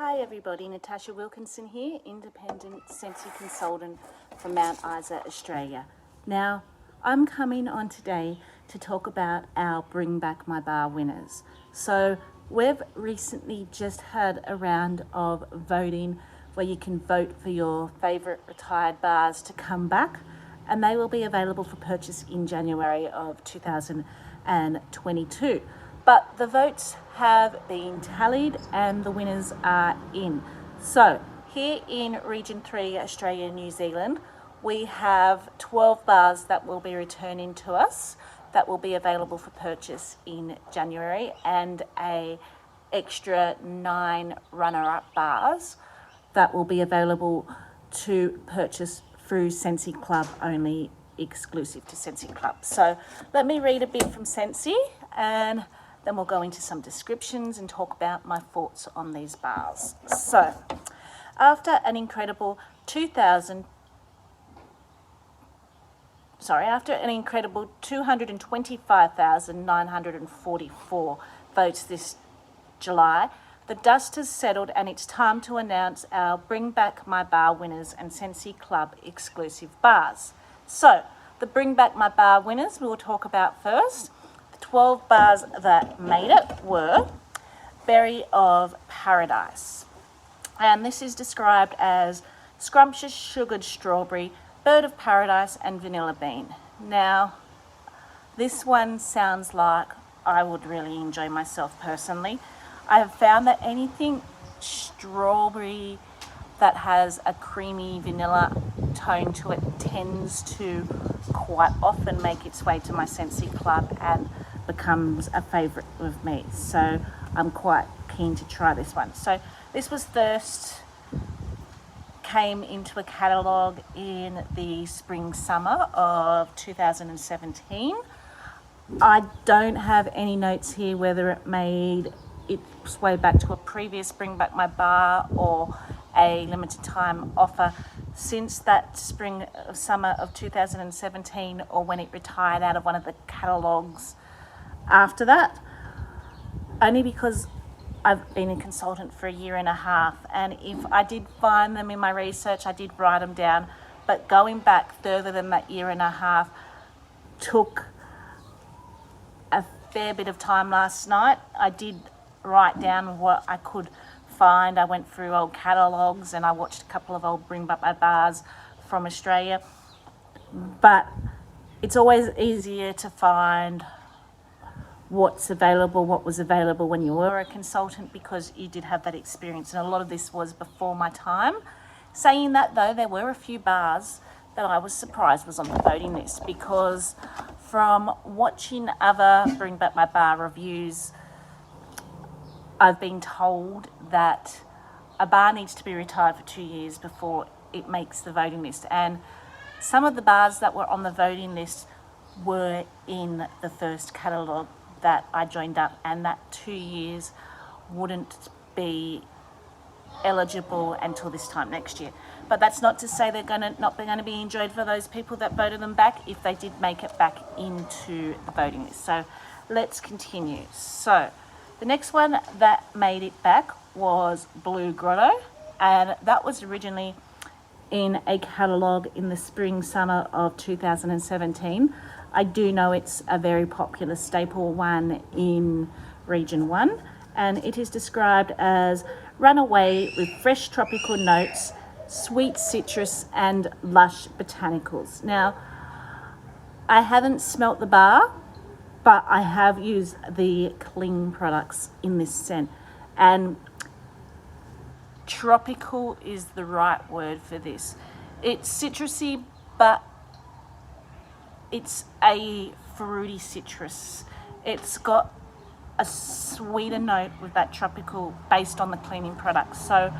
Hi everybody, Natasha Wilkinson here, independent scentsy consultant from Mount Isa, Australia. Now, I'm coming on today to talk about our Bring Back My Bar winners. So, we've recently just had a round of voting where you can vote for your favourite retired bars to come back, and they will be available for purchase in January of 2022. But the votes have been tallied and the winners are in. So here in Region 3, Australia and New Zealand, we have 12 bars that will be returning to us that will be available for purchase in January, and a extra 9 runner-up bars that will be available to purchase through Scentsy Club only, exclusive to Scentsy Club. So let me read a bit from Scentsy and then we'll go into some descriptions and talk about my thoughts on these bars. So, after an incredible 225,944 votes this July, the dust has settled and it's time to announce our Bring Back My Bar winners and Scentsy Club exclusive bars. So, the Bring Back My Bar winners we'll talk about first. 12 bars that made it were Berry of Paradise, and this is described as scrumptious sugared strawberry, bird of paradise and vanilla bean. Now this one sounds like I would really enjoy myself personally. I have found that anything strawberry that has a creamy vanilla tone to it tends to quite often make its way to my Scentsy Club and becomes a favourite with me. So I'm quite keen to try this one. So this was first came into a catalogue in the spring summer of 2017. I don't have any notes here whether it made its way back to a previous Bring Back My Bar or a limited time offer since that spring of summer of 2017, or when it retired out of one of the catalogues after that, only because I've been a consultant for a year and a half, and if I did find them in my research, I did write them down, but going back further than that year and a half took a fair bit of time. Last night I did write down what I could find. I went through old catalogues and I watched a couple of old Bring Back My Bars from Australia, but it's always easier to find what was available when you were a consultant, because you did have that experience, and a lot of this was before my time. Saying that though, there were a few bars that I was surprised was on the voting list, because from watching other Bring Back My Bar reviews, I've been told that a bar needs to be retired for 2 years before it makes the voting list, and some of the bars that were on the voting list were in the first catalogue that I joined up, and that 2 years wouldn't be eligible until this time next year. But that's not to say they're not going to be enjoyed for those people that voted them back if they did make it back into the voting list. So let's continue. So the next one that made it back was Blue Grotto, and that was originally in a catalogue in the spring summer of 2017. I do know it's a very popular staple one in Region 1, and it is described as runaway with fresh tropical notes, sweet citrus and lush botanicals. Now, I haven't smelt the bar, but I have used the cling products in this scent, and tropical is the right word for this. It's citrusy, but it's a fruity citrus. It's got a sweeter note with that tropical based on the cleaning products. So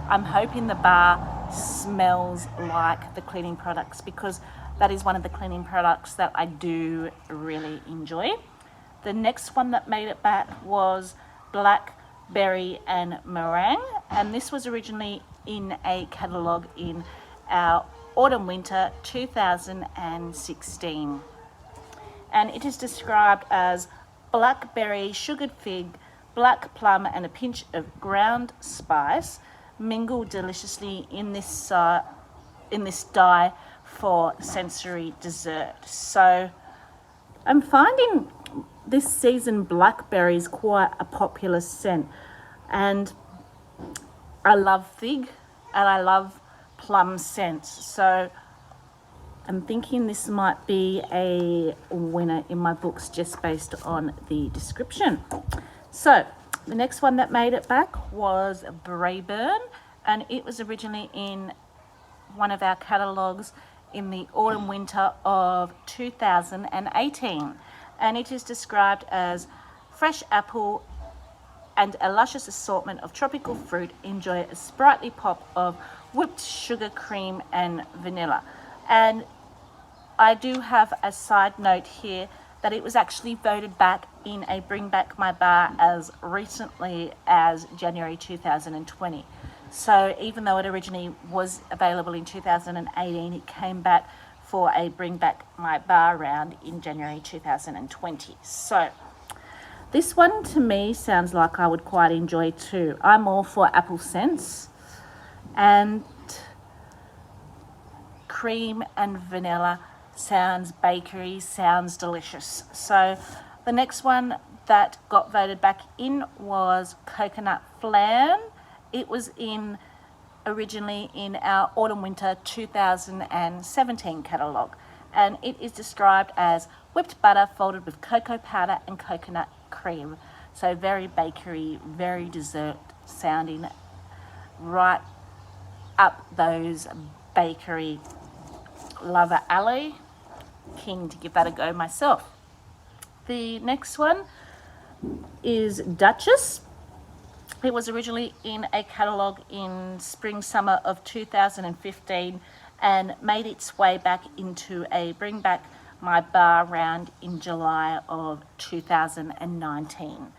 I'm hoping the bar smells like the cleaning products, because that is one of the cleaning products that I do really enjoy. The next one that made it back was Blackberry and Meringue, and this was originally in a catalogue in our Autumn Winter 2016, and it is described as blackberry, sugared fig, black plum and a pinch of ground spice mingle deliciously in this dye for sensory dessert. So I'm finding this season blackberry is quite a popular scent, and I love fig and I love plum scents. So I'm thinking this might be a winner in my books just based on the description. So the next one that made it back was Braeburn, and it was originally in one of our catalogues in the autumn winter of 2018, and it is described as fresh apple and a luscious assortment of tropical fruit. Enjoy a sprightly pop of whipped sugar, cream and vanilla. And I do have a side note here that it was actually voted back in a Bring Back My Bar as recently as January 2020. So even though it originally was available in 2018, it came back for a Bring Back My Bar round in January 2020. So this one to me sounds like I would quite enjoy too. I'm all for apple scents, and cream and vanilla sounds bakery, sounds delicious. So the next one that got voted back in was coconut flan. It was originally in our autumn winter 2017 catalogue, and it is described as whipped butter folded with cocoa powder and coconut cream. So very bakery, very dessert sounding, right up those bakery lover alley. Keen to give that a go myself. The next one is Duchess. It was originally in a catalogue in spring summer of 2015 and made its way back into a Bring Back My Bar round in July of 2019.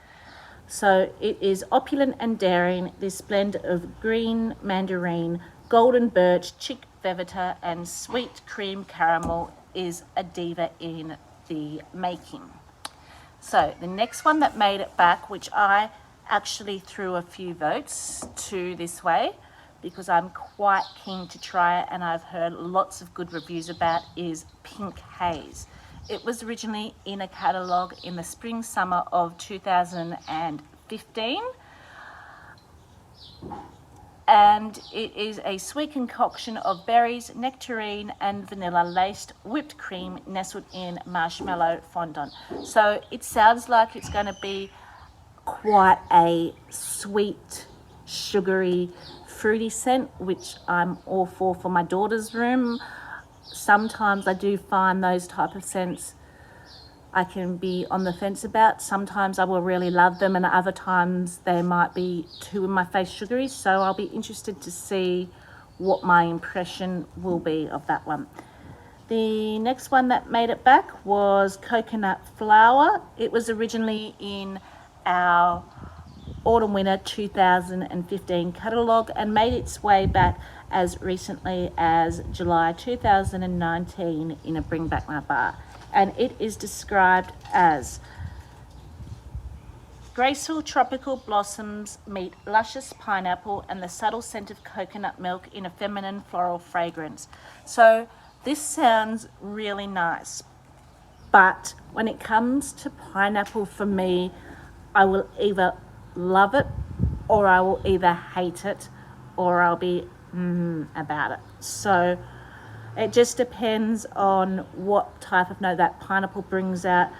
So it is opulent and daring. This blend of green mandarin, golden birch, chick vevita and sweet cream caramel is a diva in the making. So the next one that made it back, which I actually threw a few votes to this way because I'm quite keen to try it and I've heard lots of good reviews about, is Pink Haze. It was originally in a catalogue in the spring summer of 2015, and it is a sweet concoction of berries, nectarine and vanilla laced whipped cream nestled in marshmallow fondant. So it sounds like it's going to be quite a sweet, sugary, fruity scent, which I'm all for my daughter's room. Sometimes I do find those type of scents I can be on the fence about. Sometimes I will really love them and other times they might be too in my face sugary. So I'll be interested to see what my impression will be of that one. The next one that made it back was Coconut Flower. It was originally in our autumn winter 2015 catalogue and made its way back as recently as July 2019 in a Bring Back My Bar. And it is described as graceful tropical blossoms meet luscious pineapple and the subtle scent of coconut milk in a feminine floral fragrance. So this sounds really nice, but when it comes to pineapple, for me, I will either love it or I will either hate it or I'll be about it. So it just depends on what type of note that pineapple brings out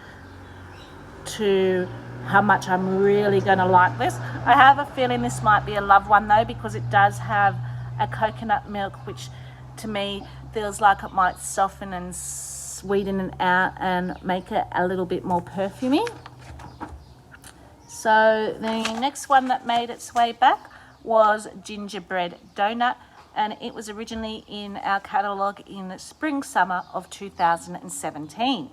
to how much I'm really going to like this. I have a feeling this might be a love one though, because it does have a coconut milk, which to me feels like it might soften and sweeten it out and make it a little bit more perfumey. So the next one that made its way back was Gingerbread Donut, and it was originally in our catalogue in the spring summer of 2017.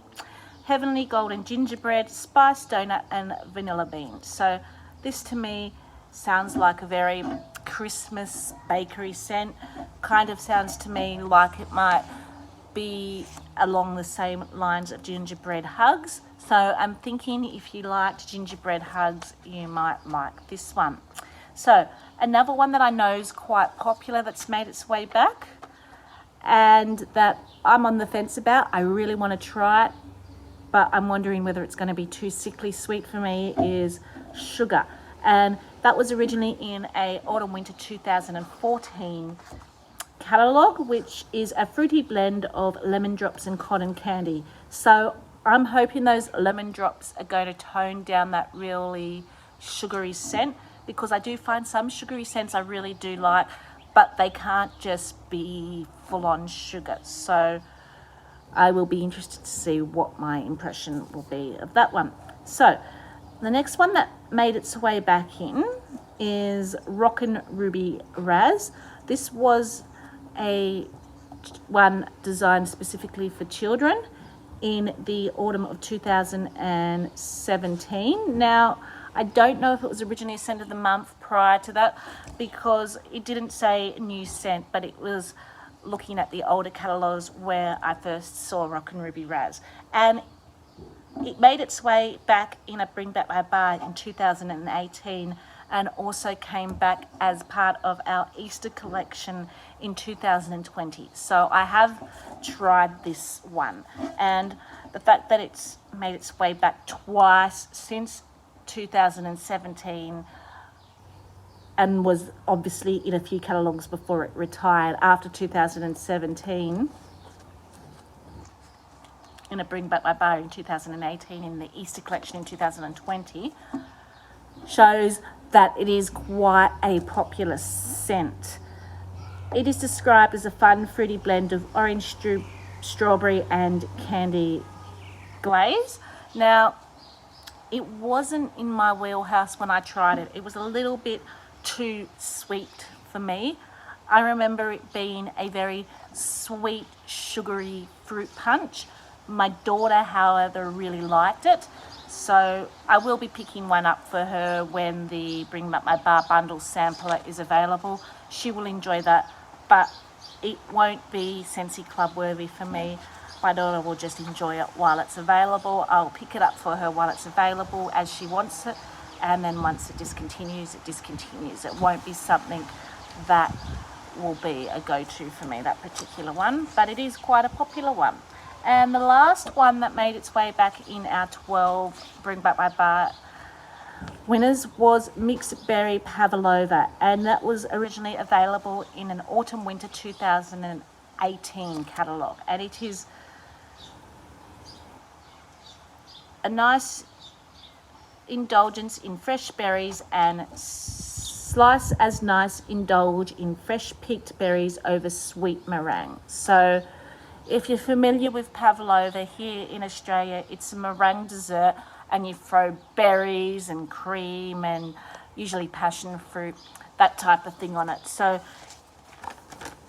Heavenly golden gingerbread, spiced donut and vanilla bean. So this to me sounds like a very Christmas bakery scent. Kind of sounds to me like it might be along the same lines of gingerbread hugs. So I'm thinking if you liked gingerbread hugs, you might like this one. So another one that I know is quite popular that's made its way back and that I'm on the fence about. I really want to try it, but I'm wondering whether it's going to be too sickly sweet for me, is Sugar. And that was originally in a autumn-winter 2014 catalogue, which is a fruity blend of lemon drops and cotton candy. So I'm hoping those lemon drops are going to tone down that really sugary scent, because I do find some sugary scents I really do like, but they can't just be full-on sugar. So I will be interested to see what my impression will be of that one. So the next one that made its way back in is Rockin Ruby Razz. This was a one designed specifically for children in the autumn of 2017. Now, I don't know if it was originally a scent of the month prior to that, because it didn't say new scent, but it was looking at the older catalogues where I first saw Rockin Ruby Razz. And it made its way back in a Bring Back My Bar in 2018, and also came back as part of our Easter collection in 2020. So I have tried this one, and the fact that it's made its way back twice since 2017 and was obviously in a few catalogues before it retired after 2017, in a Bring Back My Bar in 2018, in the Easter collection in 2020, shows that it is quite a popular scent. It is described as a fun, fruity blend of orange, strawberry and candy glaze. Now, it wasn't in my wheelhouse when I tried it. It was a little bit too sweet for me. I remember it being a very sweet, sugary fruit punch. My daughter, however, really liked it. So I will be picking one up for her when the Bring Back My Bar bundle sampler is available. She will enjoy that, but it won't be Scentsy Club worthy for me. My daughter will just enjoy it while it's available. I'll pick it up for her while it's available as she wants it, and then once it discontinues, it discontinues. It won't be something that will be a go-to for me, that particular one, but it is quite a popular one. And the last one that made its way back in our 12 Bring Back My Bar winners was Mixed Berry Pavlova, and that was originally available in an autumn-winter 2018 catalogue. And it is a nice indulgence in fresh berries, and slice as nice indulge in fresh picked berries over sweet meringue. So if you're familiar with pavlova here in Australia, it's a meringue dessert, and you throw berries and cream and usually passion fruit, that type of thing on it. So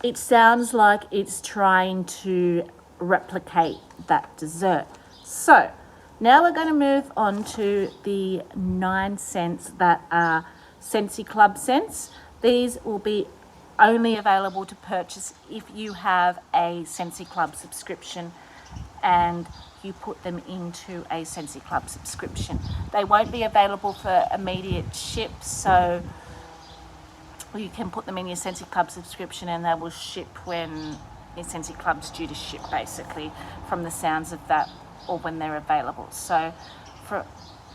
it sounds like it's trying to replicate that dessert. So now we're going to move on to the 9 scents that are Scentsy Club scents. These will be only available to purchase if you have a Scentsy Club subscription and you put them into a Scentsy Club subscription. They won't be available for immediate ship, so you can put them in your Scentsy Club subscription and they will ship when your Scentsy Club's due to ship, basically, from the sounds of that, or when they're available. So for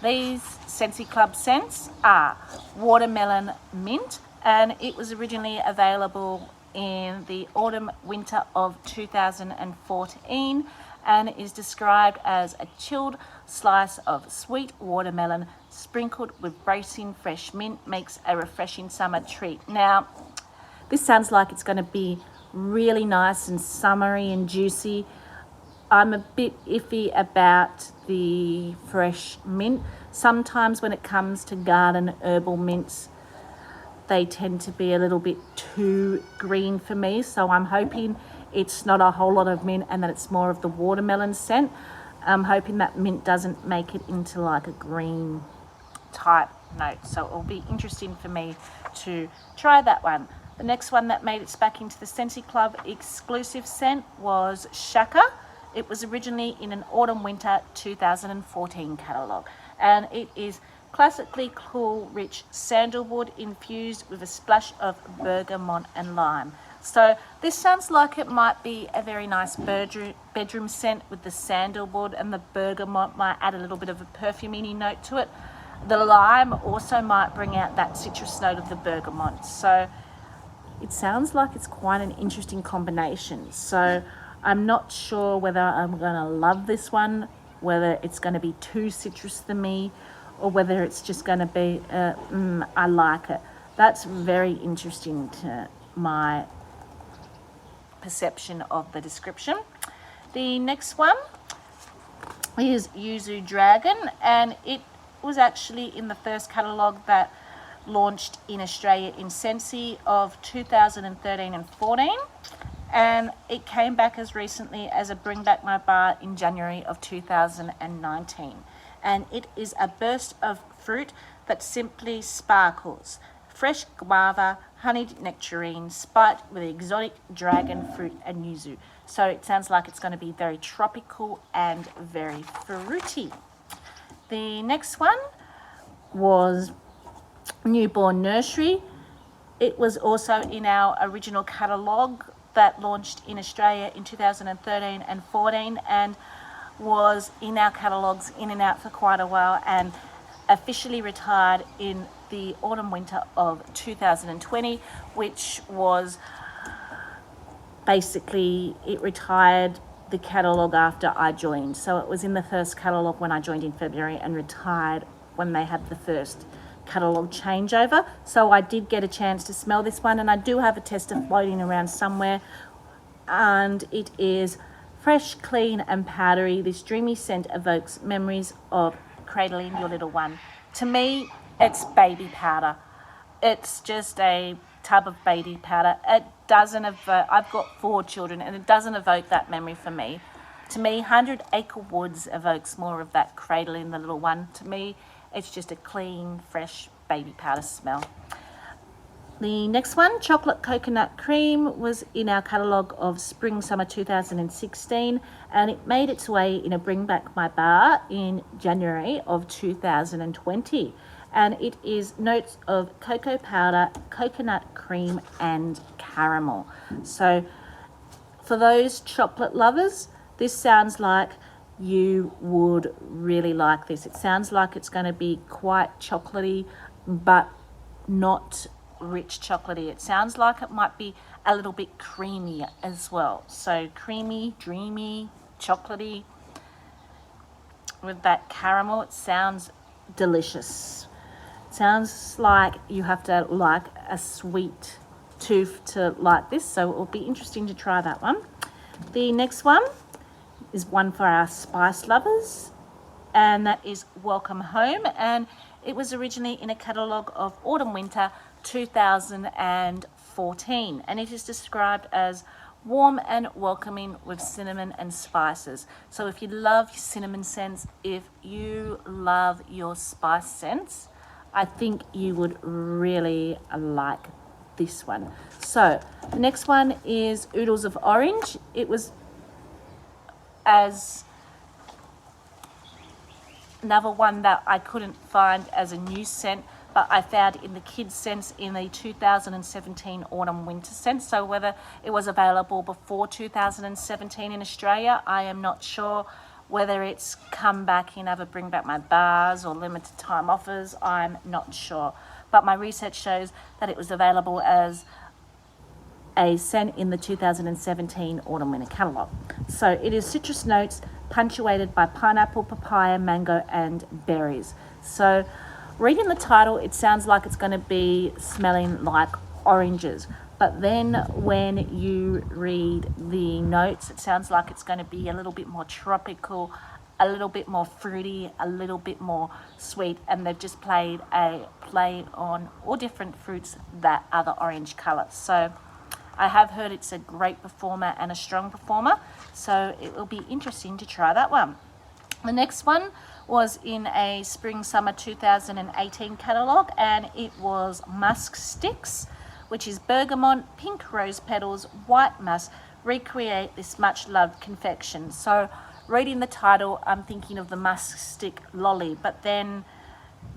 these Scentsy Club scents are Watermelon Mint, and it was originally available in the autumn-winter of 2014 and is described as a chilled slice of sweet watermelon sprinkled with bracing fresh mint makes a refreshing summer treat. Now, this sounds like it's going to be really nice and summery and juicy. I'm a bit iffy about the fresh mint. Sometimes when it comes to garden herbal mints, they tend to be a little bit too green for me. So I'm hoping it's not a whole lot of mint and that it's more of the watermelon scent. I'm hoping that mint doesn't make it into like a green type note. So it'll be interesting for me to try that one. The next one that made its back into the Scentsy Club exclusive scent was Shaka. It was originally in an autumn-winter 2014 catalogue, and it is classically cool, rich sandalwood infused with a splash of bergamot and lime. So this sounds like it might be a very nice bedroom scent with the sandalwood, and the bergamot might add a little bit of a perfumey note to it. The lime also might bring out that citrus note of the bergamot. So it sounds like it's quite an interesting combination. So I'm not sure whether I'm going to love this one, whether it's going to be too citrus for me, or whether it's just going to be, I like it. That's very interesting to my perception of the description. The next one is Yuzu Dragon, and it was actually in the first catalogue that launched in Australia in Scentsy of 2013 and 14, and it came back as recently as a Bring Back My Bar in January of 2019, and it is a burst of fruit that simply sparkles. Fresh guava, honeyed nectarine, spiked with exotic dragon fruit and yuzu. So it sounds like it's going to be very tropical and very fruity. The next one was Newborn Nursery. It was also in our original catalogue that launched in Australia in 2013 and 14, and was in our catalogues in and out for quite a while, and officially retired in the autumn-winter of 2020, which was basically, it retired the catalogue after I joined. So it was in the first catalogue when I joined in February, and retired when they had the first catalogue changeover. So I did get a chance to smell this one, and I do have a tester floating around somewhere, and it is fresh, clean and powdery. This dreamy scent evokes memories of cradling your little one. To me, it's baby powder. It's just a tub of baby powder. It doesn't evoke, I've got 4 children, and it doesn't evoke that memory for me. To me, 100 Acre Woods evokes more of that cradling the little one. To me, it's just a clean, fresh baby powder smell. The next one, Chocolate Coconut Cream, was in our catalogue of Spring Summer 2016, and it made its way in a Bring Back My Bar in January of 2020. And it is notes of cocoa powder, coconut cream and caramel. So for those chocolate lovers, this sounds like you would really like this. It sounds like it's going to be quite chocolatey, but not rich chocolatey. It sounds like it might be a little bit creamy as well. So creamy, dreamy, chocolatey with that caramel. It sounds delicious. It sounds like you have to like a sweet tooth to like this, so it will be interesting to try that one. The next one is one for our spice lovers, and that is Welcome Home, and it was originally in a catalogue of Autumn Winter 2014, and it is described as warm and welcoming with cinnamon and spices. So if you love your cinnamon scents, if you love your spice scents, I think you would really like this one. So the next one is Oodles of Orange. It was as another one that I couldn't find as a new scent, but I found in the kids' scents in the 2017 autumn winter scent. So whether it was available before 2017 in Australia, I am not sure. Whether it's come back in other Bring Back My Bars or limited time offers, I'm not sure. But my research shows that it was available as a scent in the 2017 autumn winter catalogue. So it is citrus notes punctuated by pineapple, papaya, mango and berries. So reading the title, it sounds like it's going to be smelling like oranges, but then when you read the notes, it sounds like it's going to be a little bit more tropical, a little bit more fruity, a little bit more sweet, and they've just played a play on all different fruits that are the orange colour. So I have heard it's a great performer and a strong performer, so it will be interesting to try that one. The next one was in a Spring Summer 2018 catalogue, and it was Musk Sticks, which is bergamot, pink rose petals, white musk, recreate this much loved confection. So reading the title, I'm thinking of the musk stick lolly, but then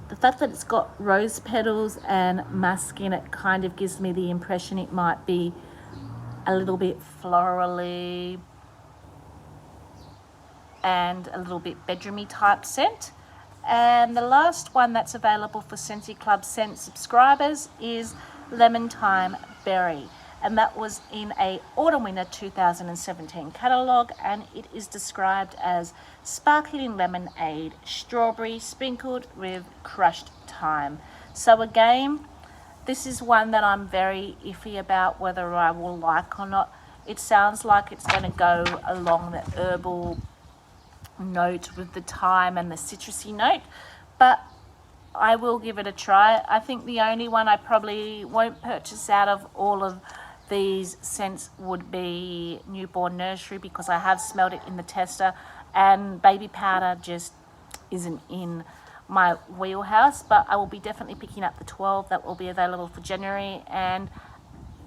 the fact that it's got rose petals and musk in it kind of gives me the impression it might be a little bit florally and a little bit bedroomy type scent. And the last one that's available for Scentsy Club Scent subscribers is Lemon Thyme Berry, and that was in a Autumn Winter 2017 catalogue, and it is described as sparkling lemonade, strawberry sprinkled with crushed thyme. So again, this is one that I'm very iffy about whether I will like or not. It sounds like it's going to go along the herbal note with the thyme and the citrusy note, but I will give it a try. I think the only one I probably won't purchase out of all of these scents would be Newborn Nursery, because I have smelled it in the tester, and baby powder just isn't in my wheelhouse. But I will be definitely picking up the 12 that will be available for January, and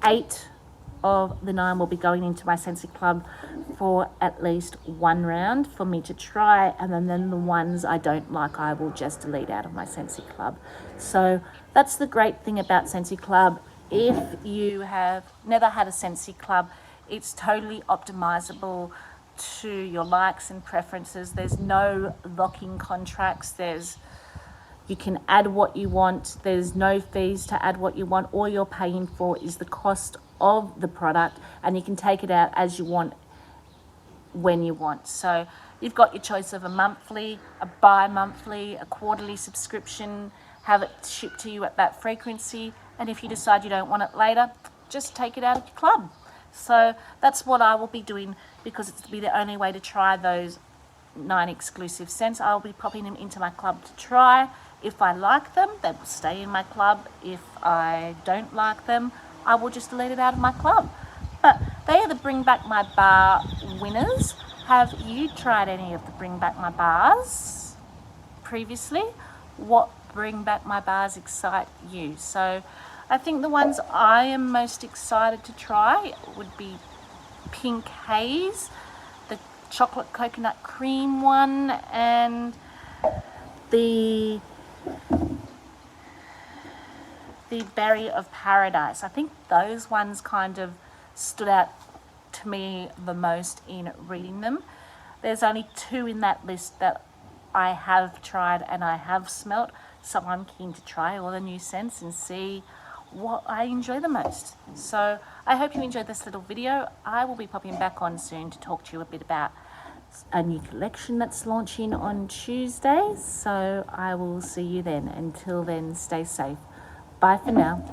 8 of the 9 will be going into my Scentsy Club for at least one round for me to try, and then the ones I don't like I will just delete out of my Scentsy Club. So that's the great thing about Scentsy Club. If you have never had a Scentsy Club, it's totally optimizable to your likes and preferences. There's no locking contracts. You can add what you want. There's no fees to add what you want. All you're paying for is the cost of the product, and you can take it out as you want, when you want. So you've got your choice of a monthly, a bi-monthly, a quarterly subscription, have it shipped to you at that frequency, and if you decide you don't want it later, just take it out of your club. So that's what I will be doing, because it's be the only way to try those 9 exclusive scents. I'll be popping them into my club to try. If I like them, they will stay in my club. If I don't like them, I will just delete it out of my club. But they are the Bring Back My Bar winners. Have you tried any of the Bring Back My Bars previously? What Bring Back My Bars excite you? So I think the ones I am most excited to try would be Pink Haze, the chocolate coconut cream one, and the Berry of Paradise. I think those ones kind of stood out to me the most in reading them. There's only 2 in that list that I have tried and I have smelt, so I'm keen to try all the new scents and see what I enjoy the most. So I hope you enjoyed this little video. I will be popping back on soon to talk to you a bit about a new collection that's launching on Tuesday. So I will see you then. Until then, stay safe. Bye for now.